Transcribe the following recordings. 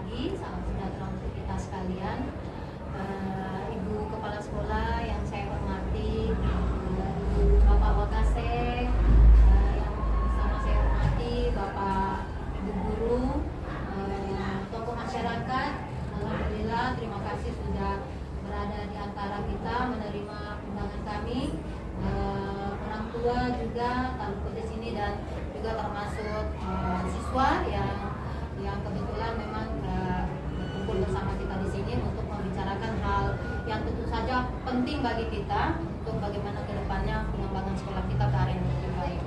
pagi, salam sejahtera untuk kita sekalian. Ibu Kepala Sekolah yang saya hormati, Bapak Wakasek, yang sama saya hormati Bapak Ibu Guru, tokoh masyarakat. Alhamdulillah, terima kasih sudah berada di antara kita menerima undangan kami. Orang tua juga tamu di sini dan juga termasuk siswa yang kebetulan memang berkumpul bersama kita di sini untuk membicarakan hal yang tentu saja penting bagi kita untuk bagaimana kedepannya pengembangan sekolah kita ke arah yang lebih baik.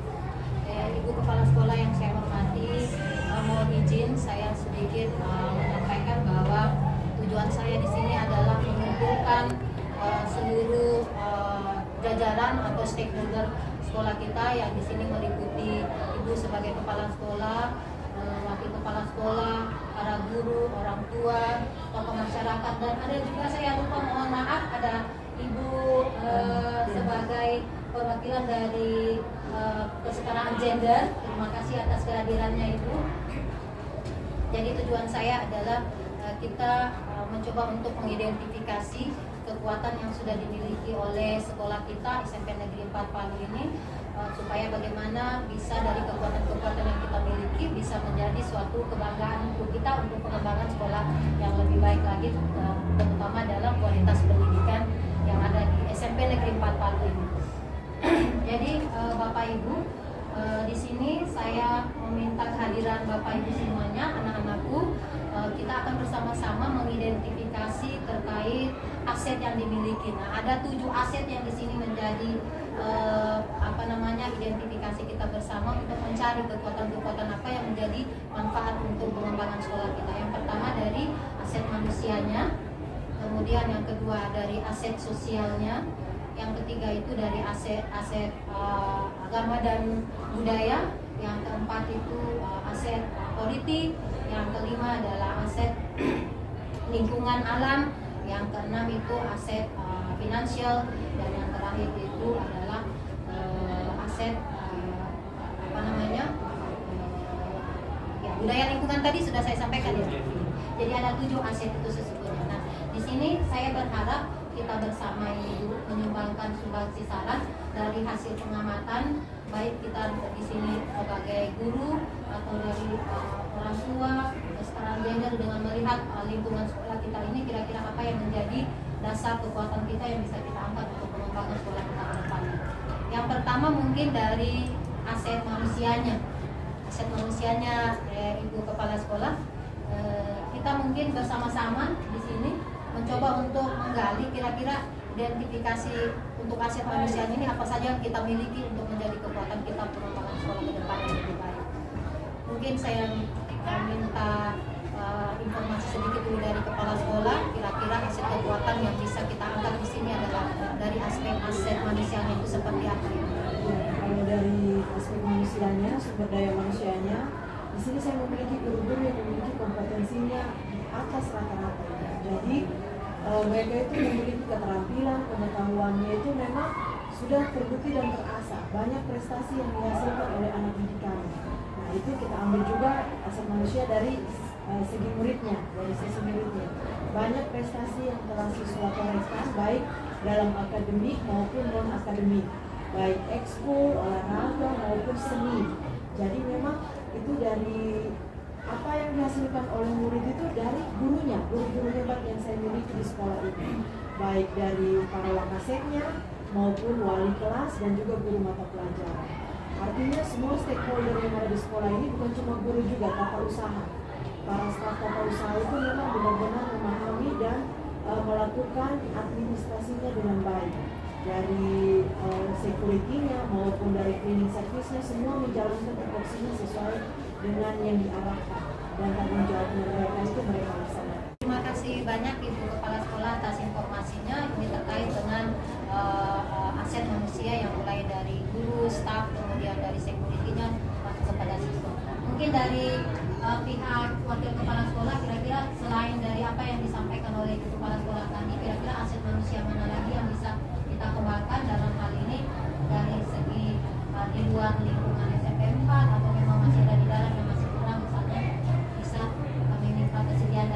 Ibu Kepala Sekolah yang saya hormati, mohon izin saya sedikit menyampaikan bahwa tujuan saya di sini adalah mengumpulkan seluruh jajaran atau stakeholder sekolah kita yang di sini meliputi ibu sebagai kepala sekolah, wakil kepala sekolah, para guru, orang tua, tokoh masyarakat, dan ada juga saya lupa, mohon maaf, ada ibu sebagai perwakilan dari kesetaraan gender. Terima kasih atas kehadirannya ibu. Jadi tujuan saya adalah kita mencoba untuk mengidentifikasi kekuatan yang sudah dimiliki oleh sekolah kita SMP Negeri 4 Palu ini, supaya bagaimana bisa dari kekuatan-kekuatan yang kita miliki bisa menjadi suatu kebanggaan untuk kita untuk pengembangan sekolah yang lebih baik lagi, terutama dalam kualitas pendidikan yang ada di SMP Negeri 4 Palu ini. Jadi Bapak Ibu, di sini saya meminta kehadiran Bapak Ibu semuanya, anak-anakku. Kita akan bersama-sama mengidentifikasi terkait aset yang dimiliki. Nah, ada 7 aset yang di sini menjadi identifikasi kita bersama untuk mencari kekuatan-kekuatan apa yang menjadi manfaat untuk pengembangan sekolah kita. Yang pertama dari aset manusianya, kemudian yang kedua dari aset sosialnya, yang ketiga itu dari aset agama dan budaya, yang keempat itu aset politik, yang kelima adalah aset lingkungan alam, yang keenam itu aset finansial, dan yang terakhir itu adalah aset budaya lingkungan. Tadi sudah saya sampaikan ya. Jadi ada 7 aset itu sesungguhnya. Nah, di sini saya berharap kita bersama ini menyumbangkan sumbangsi saran dari hasil pengamatan, baik kita di sini sebagai guru atau dari orang tua, kesetaraan gender, dengan melihat lingkungan sekolah kita ini kira-kira apa yang menjadi dasar kekuatan kita yang bisa kita angkat untuk pengembangan sekolah kita ke depan. Yang pertama mungkin dari aset manusianya. Aset manusianya, Ibu Kepala Sekolah, kita mungkin bersama-sama di sini mencoba untuk menggali kira-kira identifikasi untuk aset manusia ini apa saja yang kita miliki untuk menjadi kekuatan kita pengembangan sekolah ke depan yang lebih baik. Mungkin saya minta informasi sedikit dulu dari kepala sekolah, kira-kira aset kekuatan yang bisa kita angkat di sini adalah dari aspek aset manusianya itu seperti apa? Kalau dari aspek manusianya, sumber daya manusianya, di sini saya memiliki guru-guru yang memiliki kompetensinya di atas rata-rata. Jadi mereka itu memiliki keterampilan, pengetahuannya itu memang sudah terbukti dan terasa. Banyak prestasi yang dihasilkan oleh anak didik kami. Nah, itu kita ambil juga aset manusia dari segi muridnya, dari sisi muridnya. Banyak prestasi yang telah siswa torehkan, baik dalam akademik maupun non akademik, baik ekskul, olahraga maupun seni. Jadi memang itu dari apa yang dihasilkan oleh murid itu dari gurunya, guru-guru hebat yang saya miliki di sekolah ini, baik dari para wakaseknya maupun wali kelas dan juga guru mata pelajaran. Artinya semua stakeholder yang ada di sekolah ini bukan cuma guru, juga tata usaha. Para staf tata usaha itu memang benar-benar memahami dan melakukan administrasinya dengan baik. Dari security-nya maupun dari cleaning service-nya, semua menjalankan tupoksinya sesuai dengan yang diarahkan, dan tanggung jawabnya mereka itu mereka laksanakan. Terima kasih banyak Ibu Kepala Sekolah atas informasinya. Ini terkait dengan aset manusia yang mulai dari guru, staf, kemudian dari security-nya masuk kepada siswa. Mungkin dari pihak wakil kepala sekolah, kira-kira selain dari apa yang disampaikan oleh Ibu Kepala Sekolah tadi, kira-kira aset manusia mana lagi yang bisa kita kembangkan dalam hal ini dari segi di luar lingkungan SMP 4 atau memang masih ada di dalam yang masih kurang, misalnya bisa kami minta kesediaan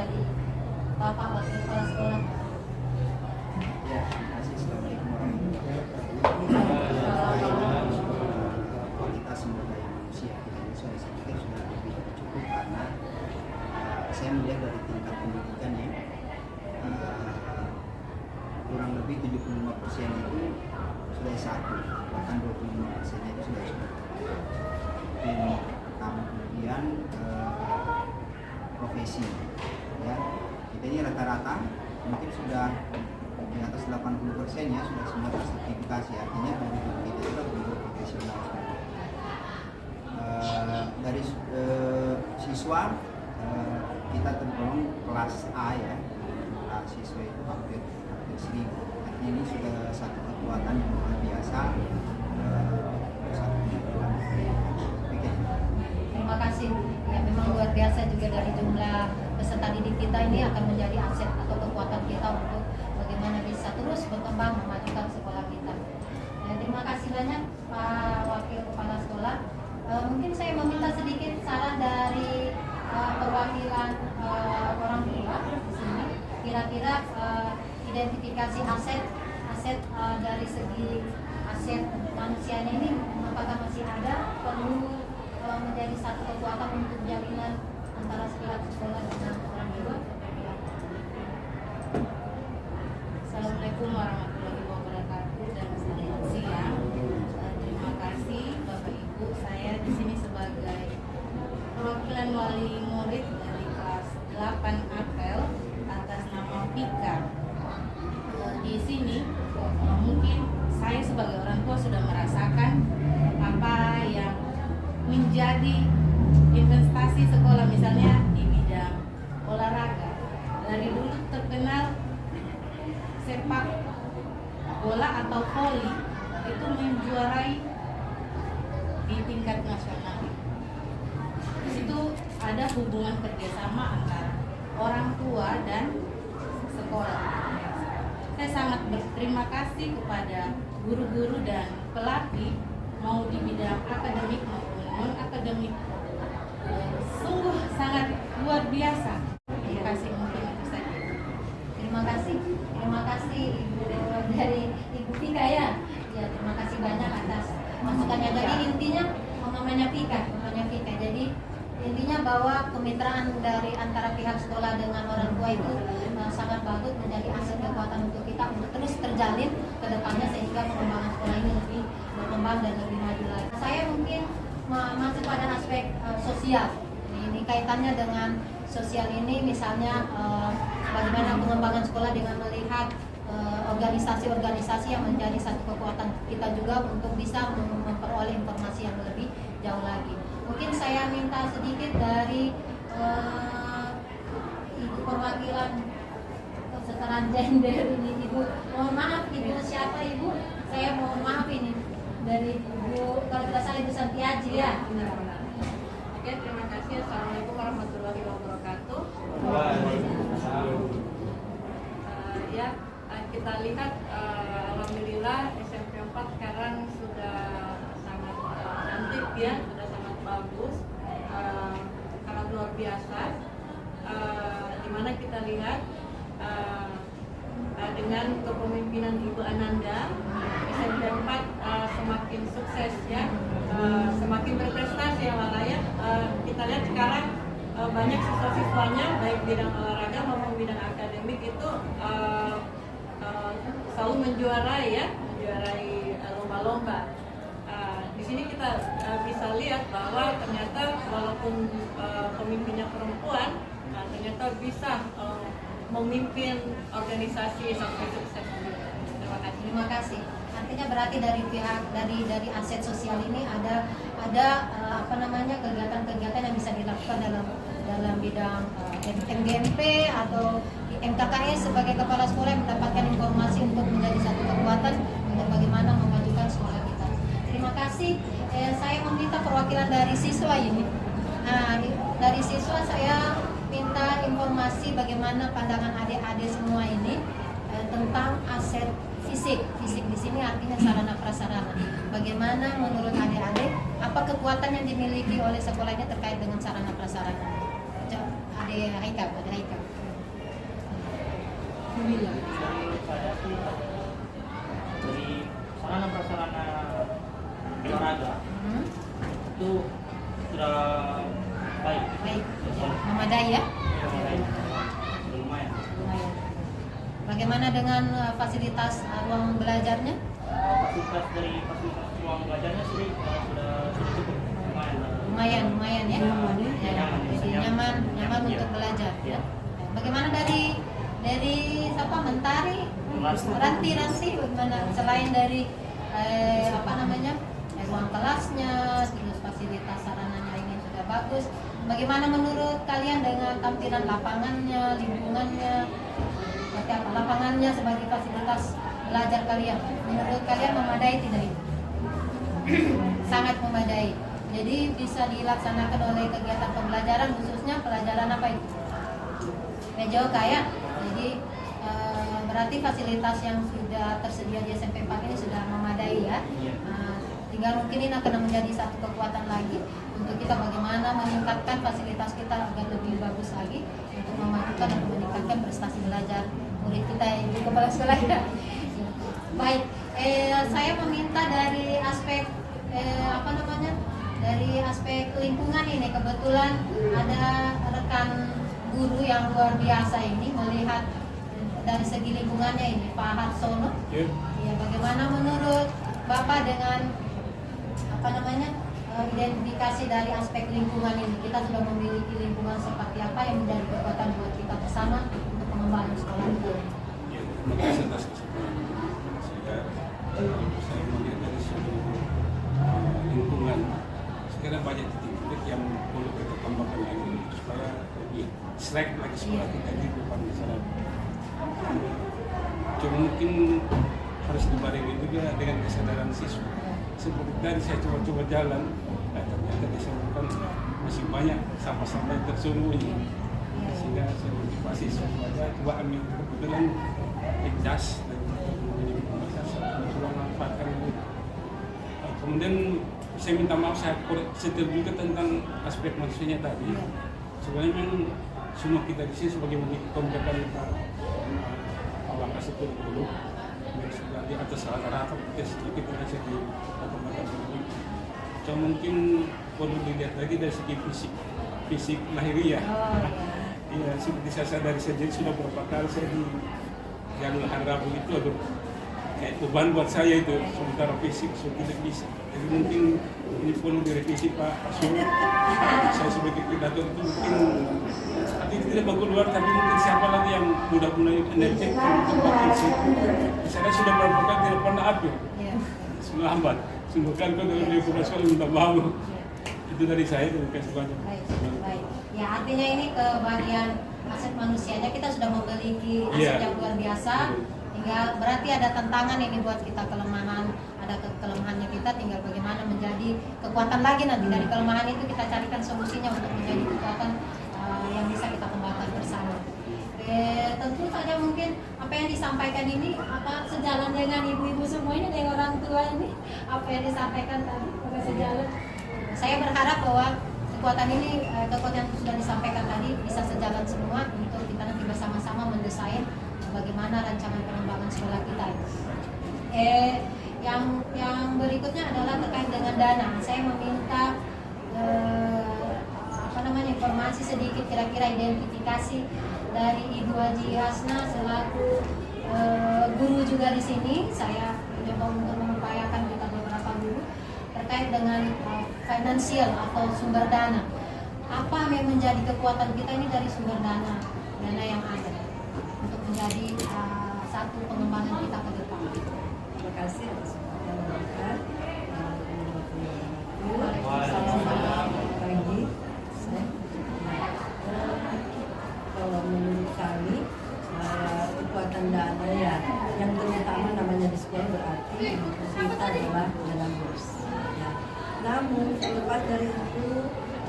tingkat pendidikan ya, kurang lebih 75% itu sudah S1, bahkan 25% itu sudah S2. Ini pertama, kemudian profesi ya, kita ini rata-rata mungkin sudah di atas 80% ya sudah semua tersertifikasi, artinya guru kita sudah guru profesional. Dari siswa kita tergolong kelas A ya, siswa itu hampir 1.000. Artinya ini sudah satu kekuatan yang luar biasa. Terima kasih. Ya memang luar biasa juga dari jumlah peserta didik kita ini akan menjadi aset atau kekuatan kita untuk bagaimana bisa terus berkembang memajukan sekolah kita. Terima kasih banyak Pak Wakil Kepala Sekolah. Mungkin saya meminta sedikit saran dari perwakilan orang tua di sini. Kira-kira identifikasi aset dari segi aset manusianya ini apakah masih ada, perlu menjadi satu kekuatan untuk jalinan antara sekolah dengan orang tua. Assalamualaikum warahmatullahi wabarakatuh dan selamat siang. Terima kasih Bapak Ibu. Saya di sini sebagai perwakilan wali murid dari kelas 8 Apel atas nama Pika. Di sini mungkin saya sebagai orang tua sudah merasakan apa yang menjadi investasi sekolah, misalnya di bidang olahraga. Dari dulu terkenal sepak bola atau voli itu menjuarai di tingkat nasional. Di situ ada hubungan kerjasama antara orang tua dan sekolah. Saya sangat berterima kasih kepada guru-guru dan pelatih, mau di bidang akademik maupun non-akademik. Sungguh sangat luar biasa. Terima kasih, mungkin itu saja. Terima kasih Ibu dari Ibu Pika ya. Ya, terima kasih banyak atas masukannya. Jadi intinya namanya Pika. Jadi intinya bahwa kemitraan dari antara pihak sekolah dengan orang tua itu sangat bagus, menjadi aset kekuatan untuk kita untuk terus terjalin ke depannya sehingga pengembangan sekolah ini lebih berkembang dan lebih maju lagi. Saya mungkin masuk pada aspek sosial. Ini kaitannya dengan sosial ini, misalnya bagaimana pengembangan sekolah dengan melihat organisasi-organisasi yang menjadi satu kekuatan kita juga untuk bisa memperoleh informasi yang lebih jauh lagi. Mungkin saya minta sedikit dari Ibu perwakilan kesetaraan gender ini, Ibu. Mohon maaf Ibu, siapa Ibu? Saya mohon maaf ini dari Ibu, kalau tidak salah Ibu Santiaji ya. Oke, terima kasih. Assalamualaikum warahmatullahi wabarakatuh. Ya, kita lihat alhamdulillah SMP 4 sekarang sudah sangat cantik ya, sudah sangat bagus, sangat luar biasa. Dimana kita lihat dengan kepemimpinan Ibu Ananda, SMP 4 semakin sukses ya, semakin berprestasi ya Wala ya. Kita lihat sekarang banyak siswa-siswanya baik bidang olahraga maupun bidang akademik itu selalu menjuarai lomba-lomba. Di sini kita bisa lihat bahwa ternyata walaupun pemimpinnya perempuan, ternyata bisa memimpin organisasi sampai sukses. Terima kasih. Artinya berarti dari pihak dari aset sosial ini ada kegiatan-kegiatan yang bisa dilakukan dalam bidang MGMP atau MKKS sebagai kepala sekolah yang mendapatkan informasi untuk menjadi satu kekuatan untuk bagaimana memajukan sekolah kita. Terima kasih. Saya meminta perwakilan dari siswa ini. Nah, dari siswa saya minta informasi bagaimana pandangan adik-adik semua ini tentang aset fisik di sini artinya sarana prasarana. Bagaimana menurut adik-adik, apa kekuatan yang dimiliki oleh sekolah ini terkait dengan sarana prasarana? Adik Haika. Dari sarana prasarana olahraga itu sudah baik, memadai ya. memadai. Bagaimana dengan fasilitas ruang belajarnya? Fasilitas ruang belajarnya sudah cukup Lumayan ya. Nyaman ya. Ya, jadi nyaman untuk belajar ya. Bagaimana dari siapa Mentari, Ranti bagaimana selain dari ruang kelasnya, terus fasilitas sarananya ini sudah bagus. Bagaimana menurut kalian dengan tampilan lapangannya, lingkungannya, seperti apa lapangannya sebagai fasilitas belajar kalian? Menurut kalian memadai tidak itu? Sangat memadai. Jadi bisa dilaksanakan oleh kegiatan pembelajaran, khususnya pelajaran apa itu? PJOK ya. Jadi berarti fasilitas yang sudah tersedia di SMP 4 ini sudah memadai ya. Tinggal mungkin ini akan menjadi satu kekuatan lagi untuk kita bagaimana meningkatkan fasilitas kita agar lebih bagus lagi untuk memajukan dan meningkatkan prestasi belajar murid kita yang di kepala sekolah ya. Baik, saya meminta dari aspek dari aspek lingkungan ini, kebetulan ada rekan guru yang luar biasa ini melihat dari segi lingkungannya ini, Pak Harsono. Ya, bagaimana menurut Bapak dengan identifikasi dari aspek lingkungan ini? Kita sudah memiliki lingkungan seperti apa yang menjadi kekuatan buat kita bersama untuk pengembangan sekolah kita. Ya, terima kasih atas kesempatan. Saya melihat dari segi lingkungan, sekarang banyak titik-titik yang perlu kita tambahkan lagi supaya lebih selek lagi sekolah kita di depan masyarakat. Cuma mungkin harus dibarengi juga dengan kesadaran siswa. Seperti tadi saya coba-coba jalan, ternyata disebutkan masih banyak sampah-sampah yang tersembunyi. Sehingga saya motivasi siswa aja coba ambil kebetulan jas dan jadi coba manfaatkan itu. Kemudian saya minta maaf, saya setel juga tentang aspek manusianya tadi. Sebenarnya memang semua kita di sini sebagai pemberikan Wakas itu dulu sudah di atas rata-rata, kita sedikit masih di rata-rata ini. So mungkin perlu dilihat lagi dari segi fisik lahiriah. Iya, seperti saya sadari saja sudah berapa kali saya di jalur hari Rabu itu aduh kayak beban buat saya itu, sementara fisik sudah tidak bisa. Jadi mungkin ini perlu direvisi Pak Sur. Saya sebagai koordinator itu mungkin itu tidak bagus luar, tapi mungkin siapa lagi yang mudah punya energi untuk berfungsi. Saya sudah berapa kali tidak pernah atur, sudah lambat. Semua kali kalau dari koordinasi minta maaf. Itu dari saya, terima kasih banyak. Baik. Ya, artinya ini ke bagian aset manusianya kita sudah memiliki aset yang luar biasa. Tinggal berarti ada tantangan yang dibuat kita kelemahan, ada kelemahannya kita, tinggal bagaimana menjadi kekuatan lagi nanti dari kelemahan itu kita carikan solusinya untuk menjadi kekuatan yang bisa kita kembangkan bersama. Tentu saja mungkin apa yang disampaikan ini sejalan dengan ibu-ibu semuanya, dengan orang tua ini, apa yang disampaikan tadi sejalan. Saya berharap bahwa kekuatan yang sudah disampaikan tadi bisa sejalan semua untuk kita nanti bersama-sama mendesain bagaimana rancangan pengembangan sekolah kita. Yang berikutnya adalah terkait dengan dana. Saya meminta informasi sedikit, kira-kira identifikasi dari Ibu Haji Hasna selaku guru juga di sini. Saya mencoba untuk mengupayakan kita beberapa guru terkait dengan finansial atau sumber dana. Apa yang menjadi kekuatan kita ini dari sumber dana yang ada untuk menjadi satu pengembangan kita ke depan. Terima kasih atas pertanyaan. Kalau menurut kami kekuatan dana ya yang terutama namanya di sekolah berarti kita adalah dalam bos. Ya. Namun terlepas dari itu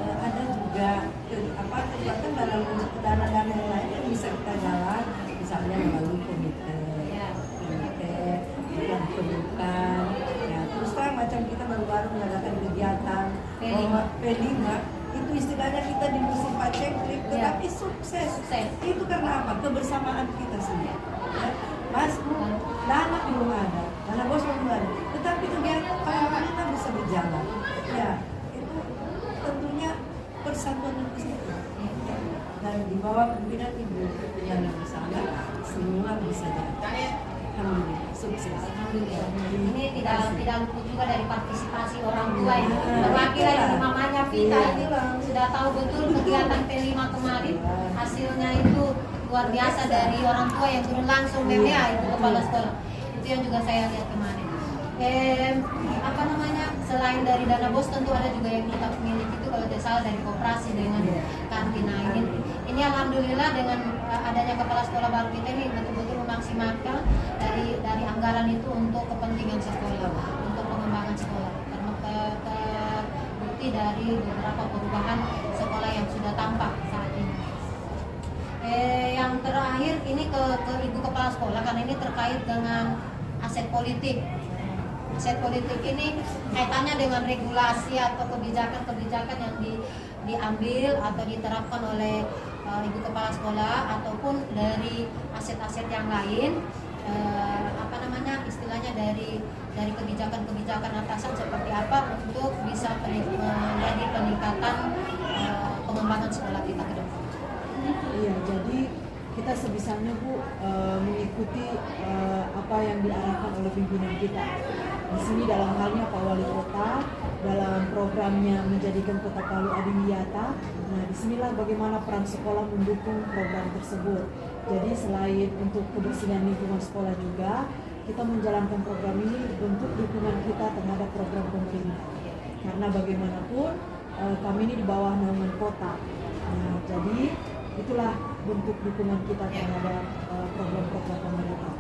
ada juga kekuatan dalam dana-dana yang lain yang bisa kita jalan, misalnya melalui komite yang diperlukan. Ya, terus terang macam kita baru-baru mengadakan kegiatan P5 itu istilahnya kita di musim paceklik, tetapi sukses. Itu karena apa? Kebersamaan kita sendiri. Ya. Mas, dana belum ada, dana bos belum ada, tetapi kegiatan kita bisa berjalan. Ya, itu tentunya persatuan dan kesatuan. Dan di bawah pimpinan Ibu yang bersama semua bisa jalan. sukses. Alhamdulillah. Ini tidak luput juga dari partisipasi orang tua yang perwakilan dari mamanya Vita ini sudah tahu betul kegiatan P5 kemarin, hasilnya itu luar biasa dari orang tua yang turun langsung memang ibu kepala sekolah. Itu yang juga saya lihat kemarin. Apa namanya, selain dari dana BOS tentu ada juga yang kita miliki itu kalau tidak salah dari koperasi dengan kantin. Nah, ini alhamdulillah dengan adanya kepala sekolah baru kita ini betul-betul memaksimalkan dari anggaran itu untuk kepentingan sekolah, untuk pengembangan sekolah. Karena terbukti dari beberapa perubahan sekolah yang sudah tampak saat ini. Yang terakhir ini ke ibu kepala sekolah karena ini terkait dengan aset politik. Aset politik ini kaitannya dengan regulasi atau kebijakan-kebijakan yang diambil atau diterapkan oleh ibu kepala sekolah ataupun dari aset-aset yang lain, apa namanya, istilahnya dari kebijakan-kebijakan atasan seperti apa untuk bisa menjadi peningkatan pengembangan sekolah kita ke depan. Iya, jadi kita sebisanya Bu mengikuti apa yang diarahkan oleh pimpinan kita. Di sini dalam halnya Pak Wali Kota dalam programnya menjadikan Kota Palu Adiwiyata. Nah, disinilah bagaimana peran sekolah mendukung program tersebut. Jadi selain untuk kebersihan lingkungan sekolah juga, kita menjalankan program ini bentuk dukungan kita terhadap program pemerintah. Karena bagaimanapun kami ini di bawah naungan kota. Nah, jadi itulah bentuk dukungan kita terhadap program-program pemerintah.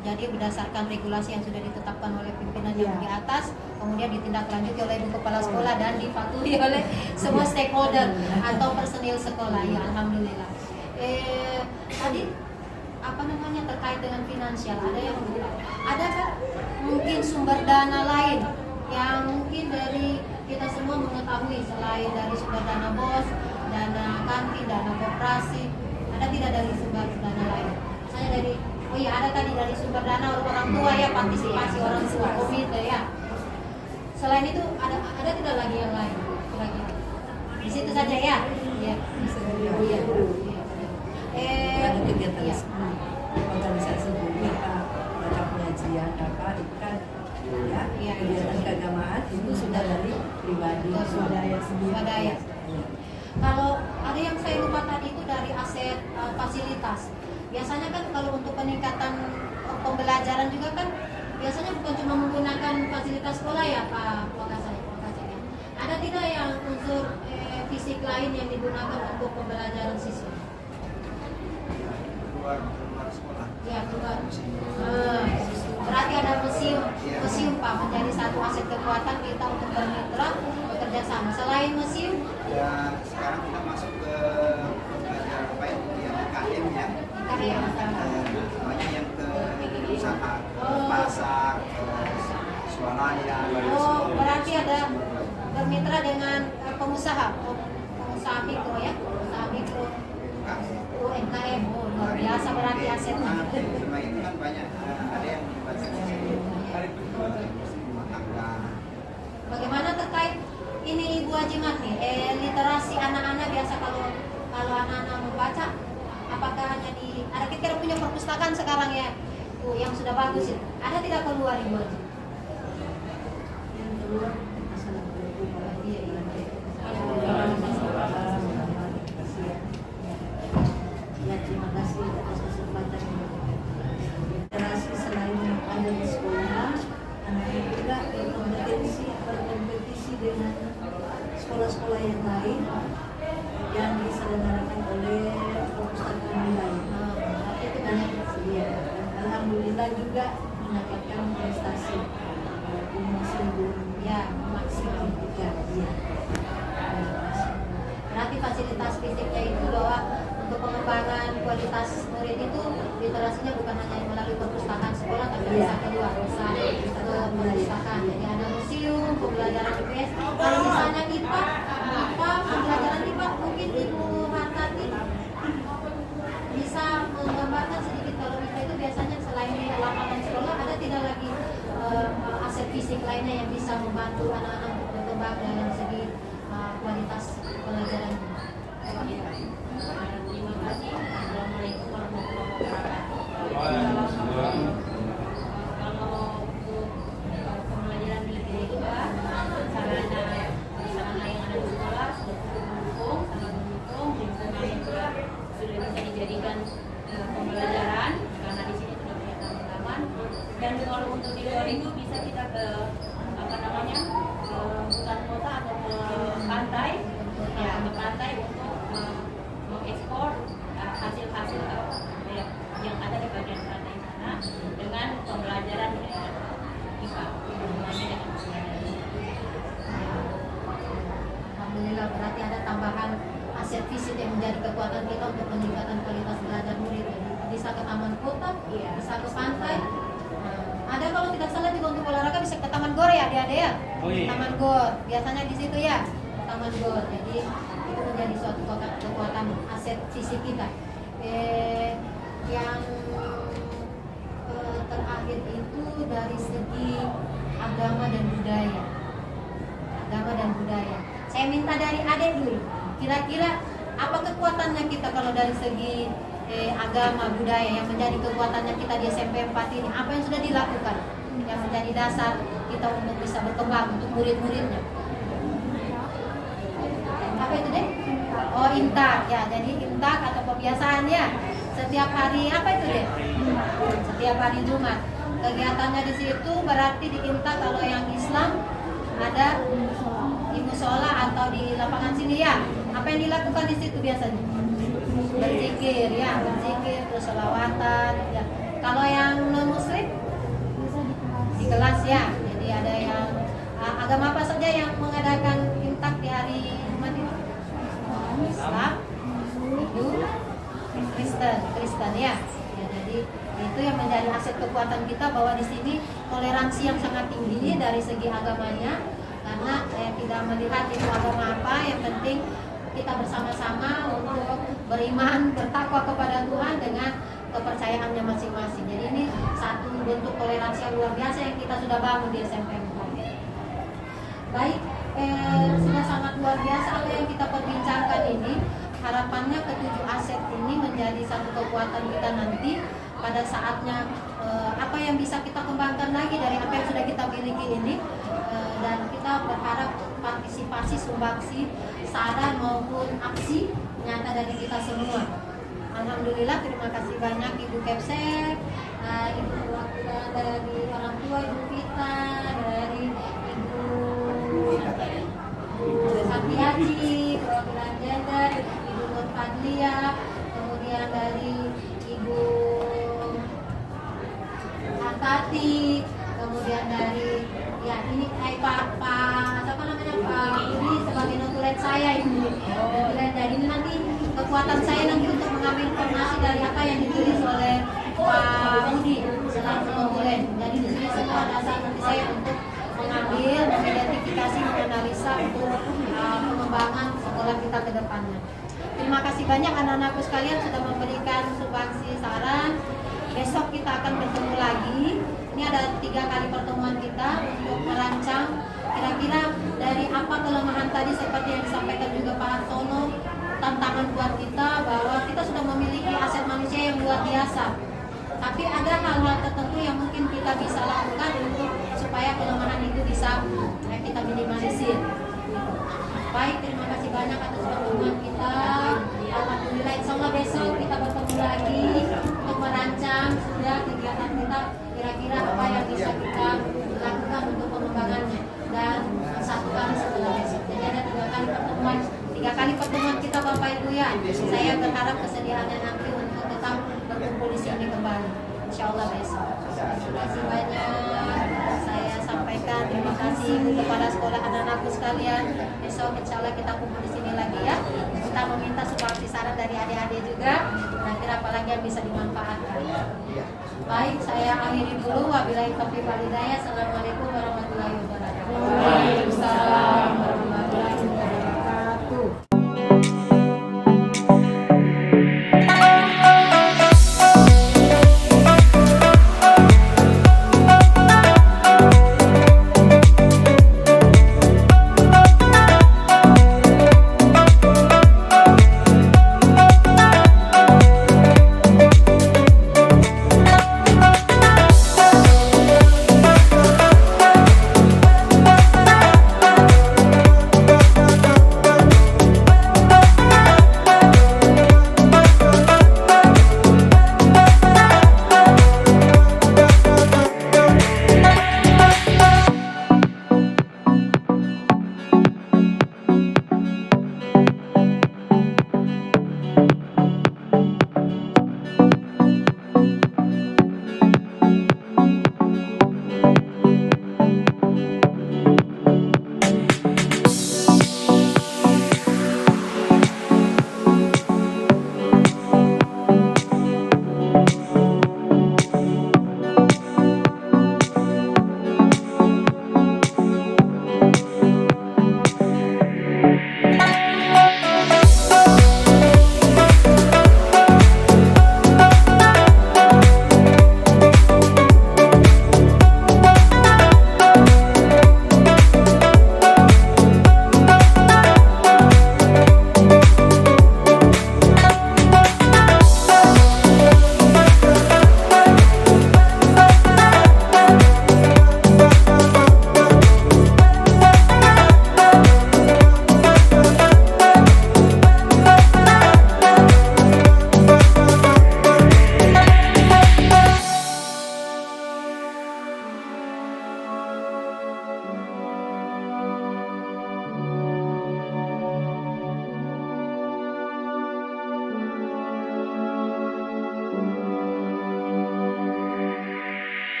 Jadi berdasarkan regulasi yang sudah ditetapkan oleh pimpinan yang di atas, kemudian ditindaklanjuti oleh ibu kepala sekolah dan dipatuhi oleh semua stakeholder atau personil sekolah. Ya, alhamdulillah. Tadi apa namanya, terkait dengan finansial, ada kan mungkin sumber dana lain yang mungkin dari kita semua mengetahui selain dari sumber dana BOS, dana kantin, dana koperasi, ada tidak dari sumber dana lain? Misalnya dari, ada tadi dari sumber dana orang tua ya, partisipasi orang tua, komite ya. Selain itu ada tidak lagi yang lain? Kira-kira di situ saja ya. Iya. Ada kegiatan organisasi juga, baca pengajian, ikan, ya, kegiatan keagamaan itu sudah dari pribadi, Swadaya sendiri. Swadaya. Kalau ada yang saya lupa tadi itu dari aset fasilitas. Biasanya kan kalau untuk peningkatan pembelajaran juga kan biasanya bukan cuma menggunakan fasilitas sekolah ya Pak Wakasanya. Ada tidak yang unsur fisik lain yang digunakan untuk pembelajaran siswa? Luar sekolah. Ya, keluar. Berarti ada museum Pak menjadi satu aset kekuatan kita untuk bermitra bekerja sama. Selain museum, Ya, sekarang kita masuk ke belajar apa yang IKM ya. IKM. Banyak yang ke usaha, ke pasar, ke swalayan. Berarti ada bermitra dengan pengusaha mikro ya, pengusaha mikro, UMKM. Luar biasa berarti asetnya. Cuma itu kan banyak, ada yang dibaca rumah tangga. Bagaimana terkait ini Ibu Ajimat nih, literasi anak-anak biasa kalau anak-anak membaca, apakah hanya ada kita punya perpustakaan sekarang ya, yang sudah bagus itu, ada tidak keluar Ibu Ajimat? yang keluar Assalamualaikum warahmatullahi ya, terima kasih atas kesempatan ini. Literasi selain yang ada di sekolah, anak-anak juga berkompetisi dengan sekolah-sekolah yang lain yang diselenggarakan oleh perpustakaan lain. Itu kan ya, alhamdulillah juga mendapatkan prestasi maksimal juga ya. Berarti fasilitas fisiknya itu bahwa untuk pengembangan kualitas murid itu literasinya bukan hanya melalui perpustakaan sekolah tapi bisa keluar, bisa ke perpustakaan. Jadi ada museum, pembelajaran IPS. Kalau misalnya IPA, pembelajaran IPA mungkin Ibu Hartati bisa menggambarkan sedikit. Kalau IPA itu biasanya selain di lapangan sekolah ada tidak lagi aset fisik lainnya yang bisa membantu anak-anak untuk berkembang dalam segi kualitas pelajaran. Terima kasih. Assalamualaikum warahmatullahi wabarakatuh. dijadikan pembelajaran karena di sini sudah punya taman-taman. Dan kalau untuk di luar itu bisa kita ke hutan kota atau ke pantai, ya ke pantai untuk mengekspor hasil-hasil yang ada di bagian pantai sana dengan pembelajaran IPA. Alhamdulillah, berarti ada tambahan aset fisik yang menjadi kekuatan kita untuk meningkatkan kualitas belajar murid. Bisa ke taman kota, bisa ke pantai. Ada kalau tidak salah juga untuk olahraga bisa ke Taman Gor ya adik-adik ya. Oh, iya. Taman Gor, biasanya di situ ya, Taman Gor. Jadi itu menjadi suatu kekuatan aset fisik kita. Yang terakhir itu dari segi agama dan budaya. Agama dan budaya. Saya minta dari adik dulu. Kira-kira apa kekuatannya kita kalau dari segi agama budaya yang menjadi kekuatannya kita di SMP 4 ini? Apa yang sudah dilakukan yang menjadi dasar kita untuk bisa berkembang untuk murid-muridnya? Apa itu deh? Oh, intak ya. Jadi intak atau kebiasaan ya. Setiap hari apa itu deh? Setiap hari Jumat. Kegiatannya di situ berarti di intak kalau yang Islam ada di musola atau di lapangan sini ya. Apa yang dilakukan di situ biasanya? Berzikir ya, berzikir, terus sholawatan ya. Kalau yang non muslim di kelas ya. Jadi ada yang agama apa saja yang mengadakan imtak di hari Jumat itu? Islam, Hindu, Kristen ya. Ya, jadi itu yang menjadi aset kekuatan kita bahwa di sini toleransi yang sangat tinggi dari segi agamanya, karena tidak melihat itu agama apa, yang penting kita bersama-sama untuk beriman, bertakwa kepada Tuhan dengan kepercayaannya masing-masing. Jadi ini satu bentuk toleransi yang luar biasa yang kita sudah bangun di SMP 4. Baik, sudah sangat luar biasa apa yang kita perbincangkan ini. Harapannya ketujuh aset ini menjadi satu kekuatan kita nanti pada saatnya. Apa yang bisa kita kembangkan lagi dari apa yang sudah kita miliki ini, dan kita berharap partisipasi, sumbangsi, saran maupun aksi nyata dari kita semua. Alhamdulillah, terima kasih banyak Ibu Kepsek, Ibu perwakilan dari orang tua Ibu Vita, dari Ibu Sapiaci, perwakilan gender, Ibu Nur Fadlia, kemudian dari Ibu Tati, kemudian dari ya ini Pak siapa namanya, Pak Budi sebagai notulen saya ini. Jadi ini nanti kekuatan saya nanti untuk mengambil informasi dari apa yang ditulis oleh Pak Budi selaku notulen. Jadi di sini semua dasar nanti saya untuk mengambil, mengidentifikasi, menganalisa untuk pengembangan sekolah kita ke depannya. Terima kasih banyak anak-anakku sekalian sudah memberikan sumbangsi saran. Besok kita akan bertemu lagi. Ini ada 3 kali pertemuan kita untuk merancang kira-kira dari apa kelemahan tadi seperti yang disampaikan juga Pak Hartono, tantangan buat kita bahwa kita sudah memiliki aset manusia yang luar biasa. Tapi ada hal-hal tertentu yang mungkin kita bisa lakukan untuk supaya kelemahan itu bisa kita minimalisir. Baik, terima kasih banyak atas pertemuan kita. Alhamdulillah, insya Allah besok kita bertemu lagi untuk merancang sudah kegiatan kita, kira-kira apa yang bisa kita lakukan untuk pengembangannya. Dan 1 kali setelah besok. Jadi ada 3 kali pertemuan kita Bapak Ibu ya. Saya berharap kesediaannya nanti untuk tetap berkumpul di sini kembali. Insya Allah besok. Terima kasih banyak. Saya sampaikan terima kasih Ibu Kepala Sekolah, anak-anakku sekalian. Besok insya Allah kita kumpul di sini lagi ya. Kita meminta sumbangsi saran dari adik-adik juga. Kira-kira apa lagi yang bisa dimanfaatkan. Baik, saya akhiri dulu. Wabillahi taufiq wal hidayah. Assalamualaikum warahmatullahi wabarakatuh. Waalaikumsalam.